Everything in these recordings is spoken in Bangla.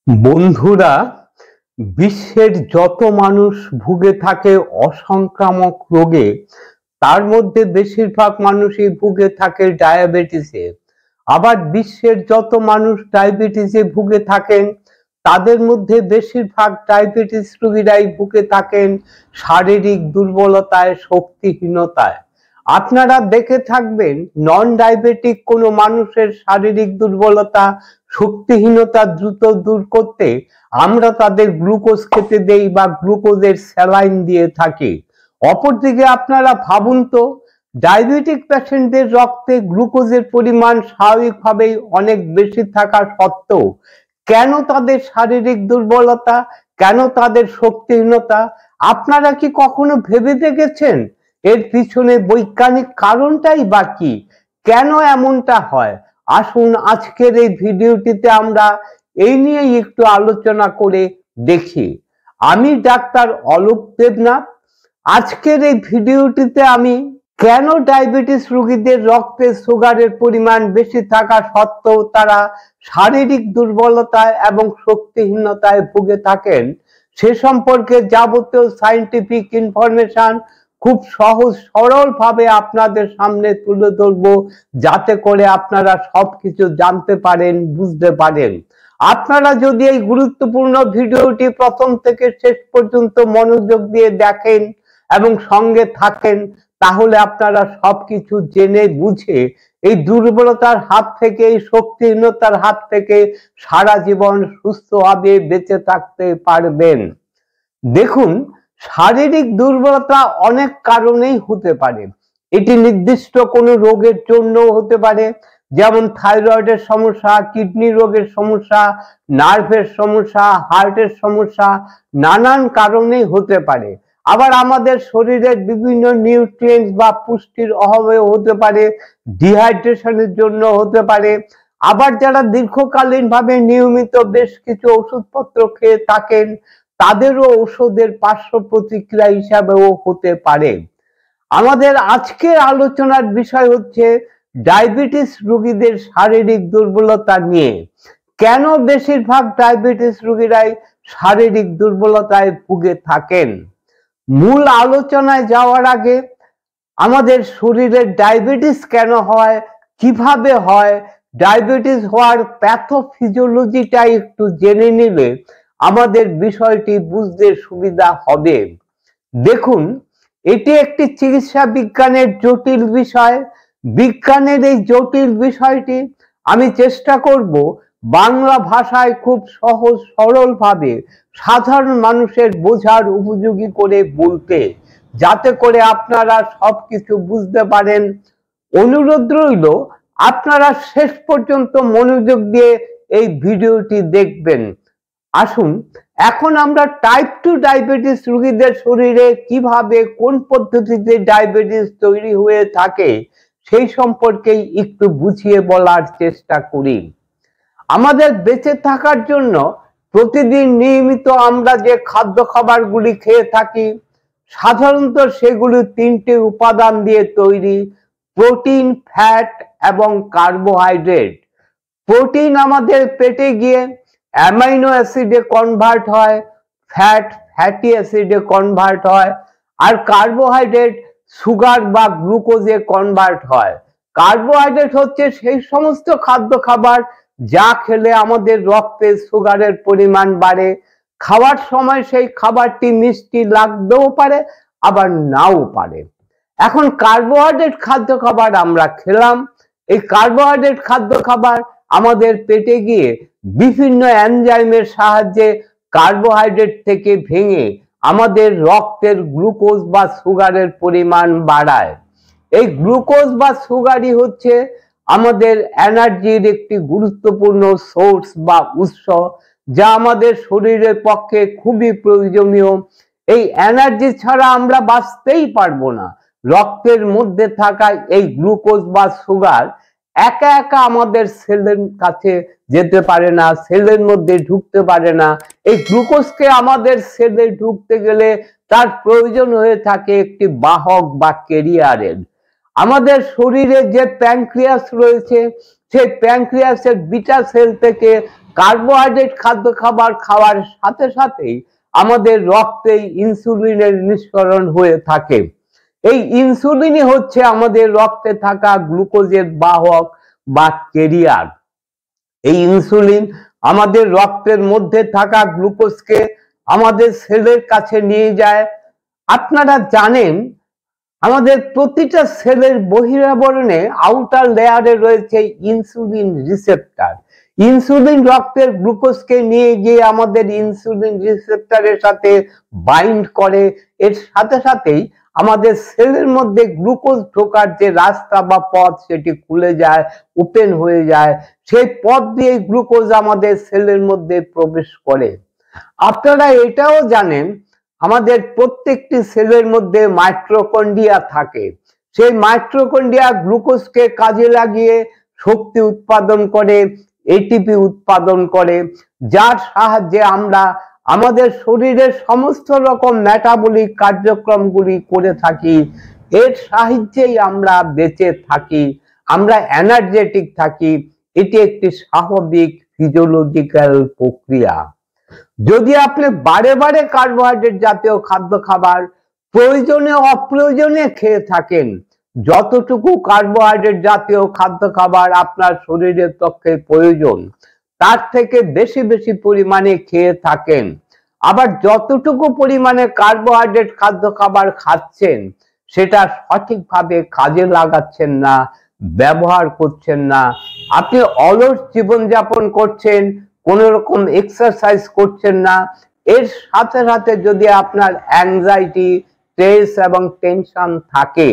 বন্ধুরা, বিশ্বের যত মানুষ ভুগে থাকে অসংক্রামক রোগে, তার মধ্যে বেশিরভাগ মানুষই ভুগে থাকে ডায়াবেটিসে। আবার বিশ্বের যত মানুষ ডায়াবেটিসে ভুগে থাকেন, তাদের মধ্যে বেশিরভাগ ডায়াবেটিস রোগীরাই ভুগে থাকেন শারীরিক দুর্বলতায়, শক্তিহীনতায়। আপনারা দেখে থাকবেন, নন ডায়াবেটিক কোনো মানুষের শারীরিক দুর্বলতা, শক্তিহীনতা দ্রুত দূর করতে আমরা তাদের গ্লুকোজ খেতে দেই বা গ্লুকোজের স্যালাইন দিয়ে থাকি। অপরদিকে আপনারা ভাবুন তো, ডায়াবেটিক পেশেন্টদের রক্তে গ্লুকোজের পরিমাণ স্বাভাবিকভাবেই অনেক বেশি থাকা সত্ত্বেও কেন তাদের শারীরিক দুর্বলতা, কেন তাদের শক্তিহীনতা? আপনারা কি কখনো ভেবে দেখেছেন এর পিছনে বৈজ্ঞানিক কারণটাই বা কি? কেন এমনটা হয়? আসুন আজকের এই ভিডিওটিতে আমরা এই নিয়ে একটু আলোচনা করে দেখি। আমি ডাক্তার অলোক দেবনাথ। আজকের এই ভিডিওটিতে আমি কেন ডায়াবেটিস রোগীদের রক্তে সুগারের পরিমাণ বেশি থাকা সত্ত্বেও তারা শারীরিক দুর্বলতায় এবং শক্তিহীনতায় ভুগে থাকেন সে সম্পর্কে যাবতীয় সায়েন্টিফিক ইনফরমেশন খুব সহজ সরল ভাবে আপনাদের সামনে তুলে ধরবো, যাতে করে আপনারা সবকিছু জানতে পারেন, বুঝতে পারেন। আপনারা যদি এই গুরুত্বপূর্ণ ভিডিওটি প্রথম থেকে শেষ পর্যন্ত মনোযোগ দিয়ে দেখেন এবং সঙ্গে থাকেন, তাহলে আপনারা সবকিছু জেনে বুঝে এই দুর্বলতার হাত থেকে, এই শক্তিহীনতার হাত থেকে সারা জীবন সুস্থভাবে বেঁচে থাকতে পারবেন। দেখুন, শারীরিক দুর্বলতা অনেক কারণেই হতে পারে। এটি নির্দিষ্ট কোনো রোগের জন্য হতে পারে, যেমন থাইরয়েডের সমস্যা, কিডনি রোগের সমস্যা, নার্ভের সমস্যা, হার্টের সমস্যা, নানান কারণেই হতে পারে। আবার আমাদের শরীরের বিভিন্ন নিউট্রিয়েন্টস বা পুষ্টির অভাবে হতে পারে, ডিহাইড্রেশনের জন্য হতে পারে। আবার যারা দীর্ঘকালীন ভাবে নিয়মিত বেশ কিছু ওষুধপত্র খেয়ে থাকেন, তাদেরও ওষুধের পার্শ্ব প্রতিক্রিয়া হিসাবেও হতে পারে। আমাদের আজকের আলোচনার বিষয় হচ্ছে ডায়াবেটিস রোগীদের শারীরিক দুর্বলতা নিয়ে। কেন বেশিরভাগ ডায়াবেটিস রোগীরাই শারীরিক দুর্বলতায় ভুগে থাকেন? মূল আলোচনায় যাওয়ার আগে আমাদের শরীরে ডায়াবেটিস কেন হয়, কিভাবে হয়, ডায়াবেটিস হওয়ার প্যাথোফিজিওলজিটা একটু জেনে নিলে আমাদের বিষয়টি বুঝতে সুবিধা হবে। দেখুন, এটি একটি চিকিৎসা বিজ্ঞানের জটিল বিষয়। বিজ্ঞানের এই জটিল বিষয়টি আমি চেষ্টা করব বাংলা ভাষায় খুব সহজ সরল ভাবে সাধারণ মানুষের বোঝার উপযোগী করে বলতে, যাতে করে আপনারা সবকিছু বুঝতে পারেন। অনুরোধ রইল আপনারা শেষ পর্যন্ত মনোযোগ দিয়ে এই ভিডিওটি দেখবেন। আসুন এখন আমরা টাইপ 2 ডায়াবেটিস রোগীদের শরীরে কিভাবে, কোন পদ্ধতিতে ডায়াবেটিস তৈরি হয়ে থাকে সেই সম্পর্কে একটু বুঝিয়ে বলার চেষ্টা করি। আমাদের বেঁচে থাকার জন্য প্রতিদিন নিয়মিত আমরা যে খাদ্য খাবারগুলি খেয়ে থাকি, সাধারণত সেগুলি তিনটি উপাদান দিয়ে তৈরি: প্রোটিন, ফ্যাট এবং কার্বোহাইড্রেট। প্রোটিন আমাদের পেটে গিয়ে অ্যামাইনো অ্যাসিডে কনভার্ট হয়, ফ্যাট ফ্যাটি অ্যাসিডে কনভার্ট হয়, আর কার্বোহাইড্রেট সুগার বা গ্লুকোজে কনভার্ট হয়। কার্বোহাইড্রেট হচ্ছে সেই সমস্ত খাদ্য খাবার যা খেলে আমাদের রক্তে সুগারের পরিমাণ বাড়ে। খাওয়ার সময় সেই খাবারটি মিষ্টি লাগতেও পারে, আবার নাও পারে। এখন কার্বোহাইড্রেট খাদ্য খাবার আমরা খেলাম, এই কার্বোহাইড্রেট খাদ্য খাবার আমাদের পেটে গিয়ে বিভিন্ন এনজাইমের সাহায্যে কার্বোহাইড্রেট থেকে ভেঙে আমাদের রক্তের গ্লুকোজ বা সুগারের পরিমাণ বাড়ায়। এই গ্লুকোজ বা সুগারই হচ্ছে আমাদের এনার্জির একটি গুরুত্বপূর্ণ সোর্স বা উৎস, যা আমাদের শরীরের পক্ষে খুবই প্রয়োজনীয়। এই এনার্জি ছাড়া আমরা বাঁচতেই পারবো না। রক্তের মধ্যে থাকা এই গ্লুকোজ বা সুগার একা একা আমাদের সেলের কাছে যেতে পারে না, সেলের মধ্যে ঢুকতে পারে না। এই গ্লুকোজকে আমাদের সেলে ঢুকতে গেলে তার প্রয়োজন হয়ে থাকে একটি বাহক বা ক্যারিয়ারের। আমাদের শরীরে যে প্যানক্রিয়াস রয়েছে, সেই প্যানক্রিয়াসের বিটা সেল থেকে কার্বোহাইড্রেট খাদ্য খাবার খাওয়ার সাথে সাথেই আমাদের রক্তে ইনসুলিনের নিঃসরণ হয়ে থাকে। এই ইনসুলিনই হচ্ছে আমাদের রক্তে থাকা গ্লুকোজের বাহক বা ক্যারিয়ার। এই ইনসুলিন আমাদের রক্তের মধ্যে থাকা গ্লুকোজকে আমাদের সেলের কাছে নিয়ে যায়। আপনারা জানেন আমাদের প্রতিটা সেলের বহিরাবরণে আউটার লেয়ারে রয়েছে ইনসুলিন রিসেপ্টর। ইনসুলিন রক্তের গ্লুকোজকে নিয়ে গিয়ে আমাদের ইনসুলিন রিসেপ্টরের সাথে বাইন্ড করে। এর সাথে সাথেই আমাদের সেলের মধ্যে গ্লুকোজ ঢোকার যে রাস্তা বা পথ সেটি খুলে যায়, ওপেন হয়ে যায়। সেই পথ দিয়ে গ্লুকোজ আমাদের সেলের মধ্যে প্রবেশ করে। আপনারা এটাও জানেন আমাদের প্রত্যেকটি সেলের মধ্যে মাইটোকন্ড্রিয়া থাকে। সেই মাইটোকন্ড্রিয়া গ্লুকোজকে কাজে লাগিয়ে শক্তি উৎপাদন করে, এটিপি উৎপাদন করে, যার সাহায্যে আমরা আমাদের শরীরের সমস্ত রকম মেটাবলিক কার্যক্রমগুলি করে থাকি। এর সাহায্যেই আমরা বেঁচে থাকি, আমরা এনার্জেটিক থাকি। এটি একটি স্বাভাবিক ফিজিওলজিক্যাল প্রক্রিয়া। যদি আপনি বারে বারে কার্বোহাইড্রেট জাতীয় খাদ্য খাবার প্রয়োজনে অপ্রয়োজনে খেয়ে থাকেন, যতটুকু কার্বোহাইড্রেট জাতীয় খাদ্য খাবার আপনার শরীরের পক্ষে প্রয়োজন তার থেকে বেশি বেশি পরিমাণে খেয়ে থাকেন, আবার যতটুকু পরিমাণে কার্বোহাইড্রেট খাদ্য খাবার খাচ্ছেন সেটা সঠিকভাবে কাজে লাগাচ্ছেন না, ব্যবহার করছেন না, আপনি অলস জীবনযাপন করছেন, কোন রকম এক্সারসাইজ করছেন না, এর সাথে সাথে যদি আপনার অ্যাংজাইটি, স্ট্রেস এবং টেনশন থাকে,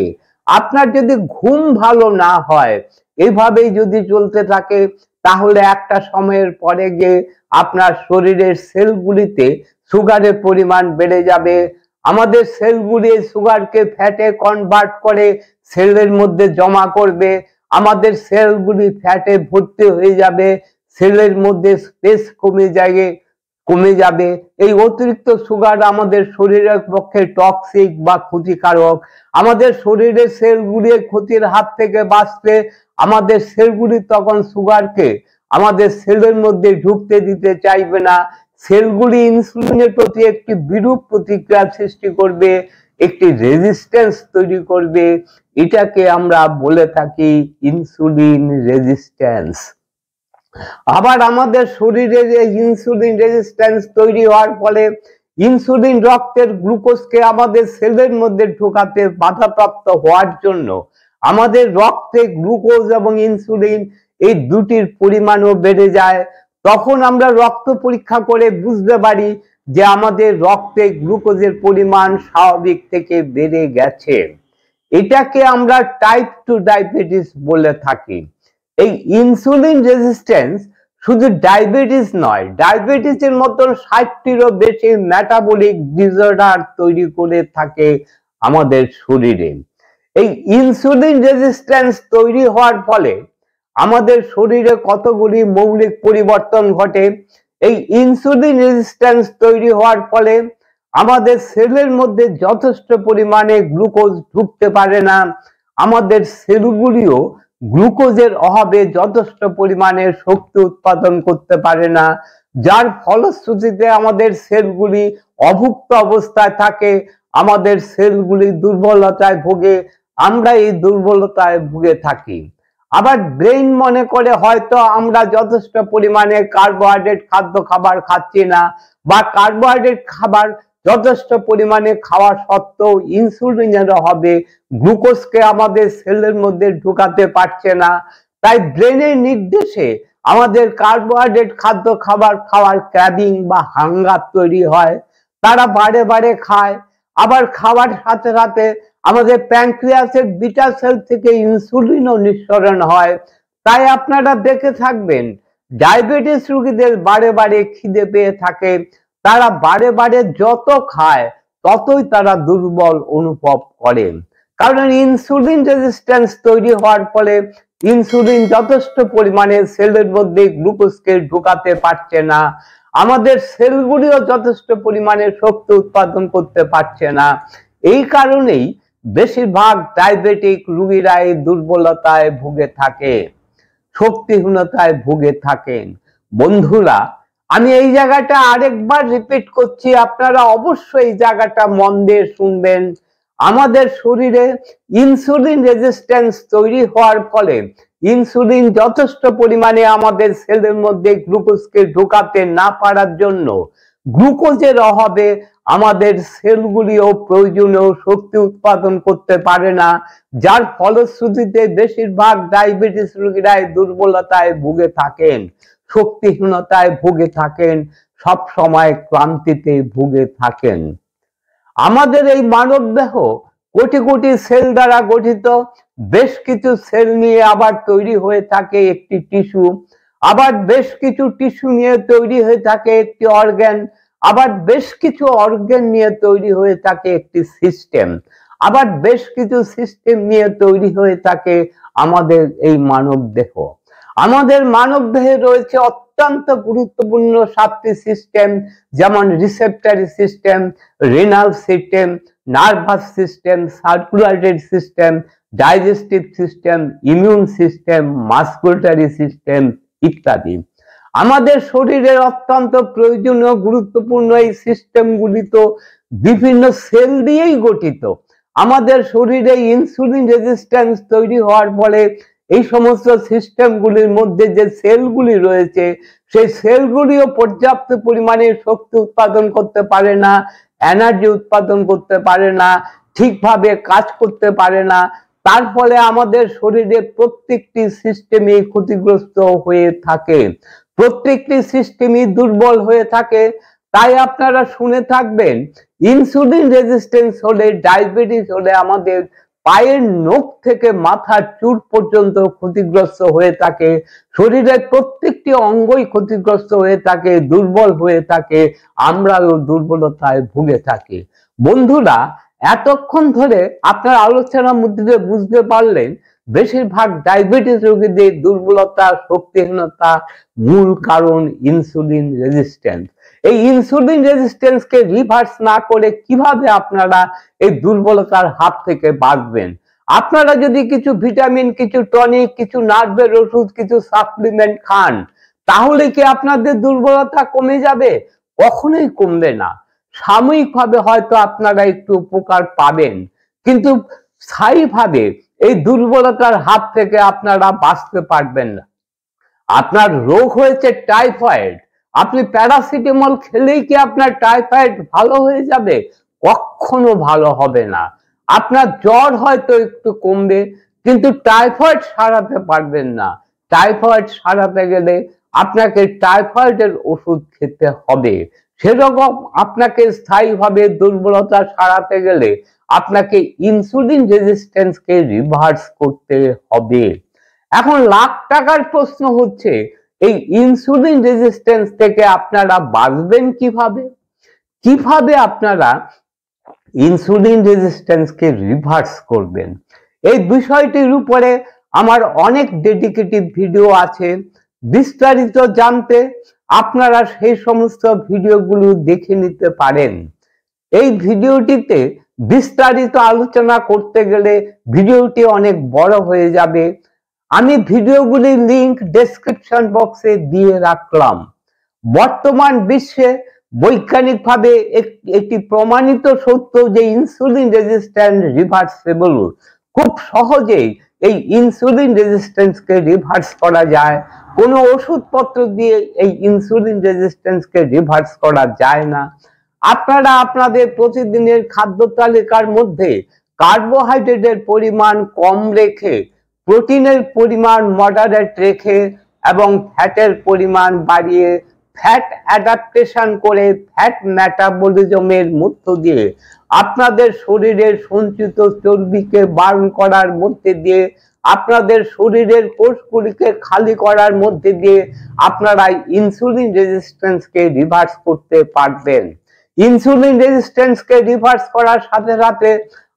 আপনার যদি ঘুম ভালো না হয়, এইভাবেই যদি চলতে থাকে, তাহলে একটা সময়ের পরে গিয়ে আপনার শরীরের সেলগুলিতে সুগারের পরিমাণ বেড়ে যাবে। আমাদের সেলগুলি সুগারকে ফ্যাটে কনভার্ট করে সেলের মধ্যে জমা করবে। আমাদের সেলগুলি ফ্যাটে ভর্তি হয়ে যাবে, সেলের মধ্যে স্পেস কমে যাবে। এই অতিরিক্ত সুগার আমাদের শরীরের পক্ষে টক্সিক বা ক্ষতিকারক। আমাদের শরীরের সেলগুলির ক্ষতির হাত থেকে বাঁচতে আমাদের সেলগুলি তখন সুগারকে আমাদের সেলের মধ্যে ঢুকতে দিতে চাইবে না। সেলগুলি ইনসুলিনের প্রতি একটি বিরূপ প্রতিক্রিয়া সৃষ্টি করবে, একটি রেজিস্ট্যান্স তৈরি করবে। এটাকে আমরা বলে থাকি ইনসুলিন রেজিস্ট্যান্স। আবার আমাদের শরীরে যে ইনসুলিন রেজিস্ট্যান্স তৈরি হওয়ার ফলে ইনসুলিন রক্তের গ্লুকোজকে আমাদের সেলের মধ্যে ঢোকাতে বাধাপ্রাপ্ত হওয়ার জন্য আমাদের রক্তে গ্লুকোজ এবং ইনসুলিন এই দুটির পরিমাণও বেড়ে যায়। তখন আমরা রক্ত পরীক্ষা করে বুঝতে পারি যে আমাদের রক্তে গ্লুকোজের পরিমাণ স্বাভাবিক থেকে বেড়ে গেছে। এটাকে আমরা টাইপ 2 ডায়াবেটিস বলে থাকি। এই ইনসুলিন রেজিস্ট্যান্স শুধু ডায়াবেটিস নয়, ডায়াবেটিসের মতন 60টিরও বেশি মেটাবলিক ডিসঅর্ডার তৈরি করে থাকে আমাদের শরীরে। এই ইনসুলিন রেজিস্ট্যান্স তৈরি হওয়ার ফলে আমাদের শরীরে কতগুলি মৌলিক পরিবর্তন ঘটে। এই ইনসুলিন রেজিস্ট্যান্স তৈরি হওয়ার ফলে আমাদের সেলের মধ্যে যথেষ্ট পরিমাণে গ্লুকোজ ঢুকতে পারে না, আমাদের সেলগুলিও গ্লুকোজের অভাবে যথেষ্ট পরিমাণে শক্তি উৎপাদন করতে পারে না, যার ফলশ্রুতিতে আমাদের সেলগুলি অভুক্ত অবস্থায় থাকে, আমাদের সেলগুলি দুর্বলতায় ভোগে, আমরা এই দুর্বলতায় ভুগে থাকি। আবার ব্রেইন মনে করে হয়তো আমরা যথেষ্ট পরিমাণে কার্বোহাইড্রেট খাদ্য খাবার খাচ্ছি না, বা কার্বোহাইড্রেট খাবার যথেষ্ট পরিমাণে খাওয়া সত্ত্বেও ইনসুলিনের অভাবে গ্লুকোজকে আমাদের সেলের মধ্যে ঢোকাতে পারছে না। তাই ব্রেনের নির্দেশে আমাদের কার্বোহাইড্রেট খাদ্য খাবার খাওয়ার ক্র্যাভিং বা হাঙ্গার তৈরি হয়, তারা বারে বারে খায়। আবার খাওয়ার সাথে সাথে আমাদের প্যানক্রিয়াসের বিটা সেল থেকে ইনসুলিনও নিঃসরণ হয়। তাই আপনারা দেখে থাকবেন ডায়াবেটিস রোগীদের বারে বারে খিদে পেয়ে থাকে, তারা বারে বারে যত খায় ততই তারা দুর্বল অনুভব করেন, কারণ ইনসুলিন রেজিস্ট্যান্স তৈরি হওয়ার ফলে ইনসুলিন যথেষ্ট পরিমাণে সেলের মধ্যে গ্লুকোজকে ঢোকাতে পারছে না, আমাদের সেলগুলিও যথেষ্ট পরিমাণে শক্তি উৎপাদন করতে পারছে না। এই কারণেই বেশিরভাগ ডায়াবেটিক রোগীরা এই দুর্বলতায় ভুগে থাকে, শক্তিহীনতায় ভুগে থাকেন। বন্ধুরা, আমি এই জায়গাটা আরেকবার রিপিট করছি, আপনারা অবশ্যই এই জায়গাটা মন দিয়ে শুনবেন। আমাদের শরীরে ইনসুলিন রেজিস্ট্যান্স তৈরি হওয়ার ফলে ইনসুলিন যথেষ্ট পরিমাণে আমাদের সেলের মধ্যে গ্লুকোজকে ঢোকাতে না পারার জন্য গ্লুকোজের অভাবে আমাদের সেলগুলিও প্রয়োজনীয় শক্তি উৎপাদন করতে পারে না, যার ফলশ্রুতিতে বেশিরভাগ ডায়াবেটিস রোগীরাই দুর্বলতায় ভুগে থাকেন, শক্তিহীনতায় ভুগে থাকেন, সব সময় ক্লান্তিতে ভুগে থাকেন। আমাদের এই মানব দেহ কোটি কোটি সেল দ্বারা গঠিত। বেশ কিছু সেল নিয়ে আবার তৈরি হয়ে থাকে একটি টিস্যু, আবার বেশ কিছু টিস্যু নিয়ে তৈরি হয়ে থাকে একটি অর্গান, আবার বেশ কিছু অর্গান নিয়ে তৈরি হয়ে থাকে একটি সিস্টেম, আবার বেশ কিছু সিস্টেম নিয়ে তৈরি হয়ে থাকে আমাদের এই মানব দেহ। আমাদের মানব দেহে রয়েছে অত্যন্ত গুরুত্বপূর্ণ 7টি সিস্টেম, যেমন respiratory system, renal system, nervous system, circulatory system, digestive system, immune system, muscular system ইত্যাদি। আমাদের শরীরের অত্যন্ত প্রয়োজনীয় গুরুত্বপূর্ণ এই সিস্টেমগুলি তো বিভিন্ন সেল দিয়েই গঠিত। আমাদের শরীরে ইনসুলিন রেজিস্ট্যান্স তৈরি হওয়ার ফলে এই সমস্ত সিস্টেমগুলির মধ্যে যে সেলগুলি রয়েছে সেই সেলগুলিও পর্যাপ্ত পরিমাণে শক্তি উৎপাদন করতে পারে না, এনার্জি উৎপাদন করতে পারে না, ঠিকভাবে কাজ করতে পারে না। তার ফলে আমাদের শরীরে প্রত্যেকটি সিস্টেমই ক্ষতিগ্রস্ত হয়ে থাকে, প্রত্যেকটি সিস্টেমই দুর্বল হয়ে থাকে। তাই আপনারা শুনে থাকবেন, ইনসুলিন রেজিস্ট্যান্স হলে, ডায়াবেটিস হলে আমাদের পায়ের নখ থেকে মাথার চুল পর্যন্ত ক্ষতিগ্রস্ত হয়ে থাকে, শরীরের প্রত্যেকটি অঙ্গই ক্ষতিগ্রস্ত হয়ে থাকে, দুর্বল হয়ে থাকে, আমরাও দুর্বলতায় ভুগে থাকি। বন্ধুরা, এতক্ষণ ধরে আপনার আলোচনার মধ্যে দিয়ে বুঝতে পারলেন বেশিরভাগ ডায়াবেটিস রোগীদের দুর্বলতা, শক্তিহীনতা মূল কারণ ইনসুলিন রেজিস্ট্যান্স। এই ইনসুলিন রেজিস্ট্যান্সকে রিভার্স না করে কিভাবে আপনারা এই দুর্বলতার হাত থেকে বাঁচবেন? আপনারা যদি কিছু ভিটামিন, কিছু টনিক, কিছু নার্ভের ওষুধ, কিছু সাপ্লিমেন্ট খান, তাহলে কি আপনাদের দুর্বলতা কমে যাবে? কখনোই কমবে না। সাময়িকভাবে হয়তো আপনারা একটু উপকার পাবেন, কিন্তু স্থায়ীভাবে এই দুর্বলতার হাত থেকে আপনারা বাঁচতে পারবেন না। আপনার রোগ হয়েছে টাইফয়েড, আপনি প্যারাসিটামল খেলেই কি আপনার টাইফয়েড ভালো হয়ে যাবে? কখনো ভালো হবে না। আপনার জ্বর হয়তো একটু কমবে, কিন্তু টাইফয়েড সারাতে পারবেন না। টাইফয়েড সারাতে গেলে আপনাকে টাইফয়েডের ওষুধ খেতে হবে। সেরকম আপনাকে স্থায়ীভাবে দুর্বলতা সারাতে গেলে আপনাকে ইনসুলিন রেজিস্ট্যান্সকে রিভার্স করতে হবে। এখন লাখ টাকার প্রশ্ন হচ্ছে, এই ইনসুলিন রেজিস্ট্যান্স থেকে আপনারা বাঁচবেন কিভাবে? কিভাবে আপনারা ইনসুলিন রেজিস্ট্যান্সকে রিভার্স করবেন? এই বিষয়টির উপরে আমার অনেক ডেডিকেটেড ভিডিও আছে। বিস্তারিত জানতে আপনারা সেই সমস্ত ভিডিওগুলো দেখে নিতে পারেন। এই ভিডিওটিতে বিস্তারিত আলোচনা করতে গেলে ভিডিওটি অনেক বড় হয়ে যাবে। আমি ভিডিওগুলির লিংক ডেসক্রিপশন বক্সে দিয়ে রাখলাম। বর্তমান বিশ্বে বৈজ্ঞানিকভাবে একটি প্রমাণিত সত্য যে ইনসুলিন রেজিস্ট্যান্স রিভার্সেবল। খুব সহজেই এই ইনসুলিন রেজিস্ট্যান্সকে রিভার্স করা যায়। কোনো ওষুধপত্র দিয়ে এই ইনসুলিন রেজিস্ট্যান্সকে রিভার্স করা যায় না। আপনারা আপনাদের প্রতিদিনের খাদ্য তালিকার মধ্যে কার্বোহাইড্রেটের পরিমাণ কম রেখে, প্রোটিনের পরিমাণ মডারেট রেখে এবং ফ্যাটের পরিমাণ বাড়িয়ে, ফ্যাট অ্যাডাপ্টেশন করে, ফ্যাট মেটাবলিজমের মধ্য দিয়ে আপনাদের শরীরের সঞ্চিত চর্বিকে বার্ন করার মধ্যে দিয়ে, আপনাদের শরীরের কোষগুলিকে খালি করার মধ্যে দিয়ে আপনারা ইনসুলিন রেজিস্ট্যান্সকে রিভার্স করতে পারবেন। ইনসুলিন রেজিস্ট্যান্সকে রিভার্স করার সাথে সাথে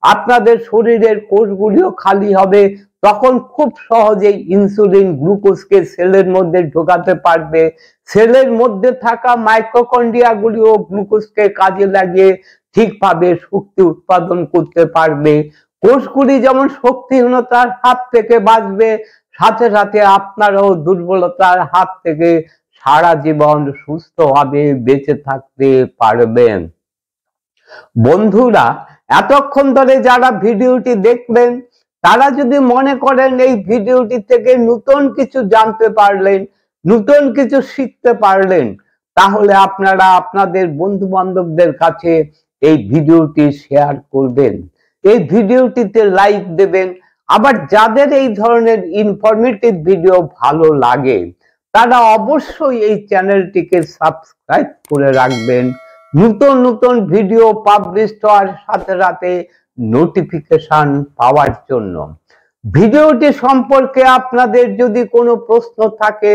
আপনাদের শরীরের কোষগুলিও খালি হবে। তখন খুব সহজেই ইনসুলিন গ্লুকোজকে সেলের মধ্যে ঢোকাতে পারবে। সেলের মধ্যে থাকা মাইটোকন্ড্রিয়া গুলিও গ্লুকোজকে কাজে লাগিয়ে ঠিকভাবে শক্তি উৎপাদন করতে পারবে। কোষগুলি যেমন শক্তিহীনতার হাত থেকে বাঁচবে, সাথে সাথে আপনারাও দুর্বলতার হাত থেকে সারা জীবন সুস্থভাবে বেঁচে থাকতে পারবেন। বন্ধুরা, এতক্ষণ ধরে যারা ভিডিওটি দেখলেন তারা যদি মনে করেন এই ভিডিওটি থেকে নতুন কিছু জানতে পারলেন, নতুন কিছু শিখতে পারলেন, তাহলে আপনারা আপনাদের বন্ধু বান্ধবদের কাছে এই ভিডিওটি শেয়ার করবেন, এই ভিডিওটিতে লাইক দেবেন। আবার যাদের এই ধরনের ইনফরমেটিভ ভিডিও ভালো লাগে তারা অবশ্যই এই চ্যানেলটিকে সাবস্ক্রাইব করে রাখবেন, নতুন নতুন ভিডিও পাবলিশ হওয়ার সাথে সাথে নোটিফিকেশন পাওয়ার জন্য। ভিডিওটি সম্পর্কে আপনাদের যদি কোনো প্রশ্ন থাকে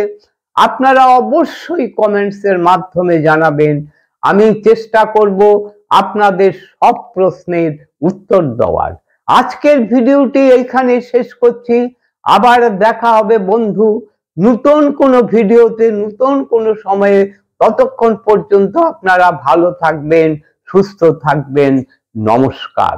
আপনারা অবশ্যই কমেন্টসের মাধ্যমে জানাবেন। আমি চেষ্টা করব আপনাদের সব প্রশ্নের উত্তর দেওয়ার। আজকের ভিডিওটি এইখানে শেষ করছি। আবার দেখা হবে বন্ধু নতুন কোনো ভিডিওতে, নতুন কোনো সময়ে। ততক্ষণ পর্যন্ত আপনারা ভালো থাকবেন, সুস্থ থাকবেন। নমস্কার।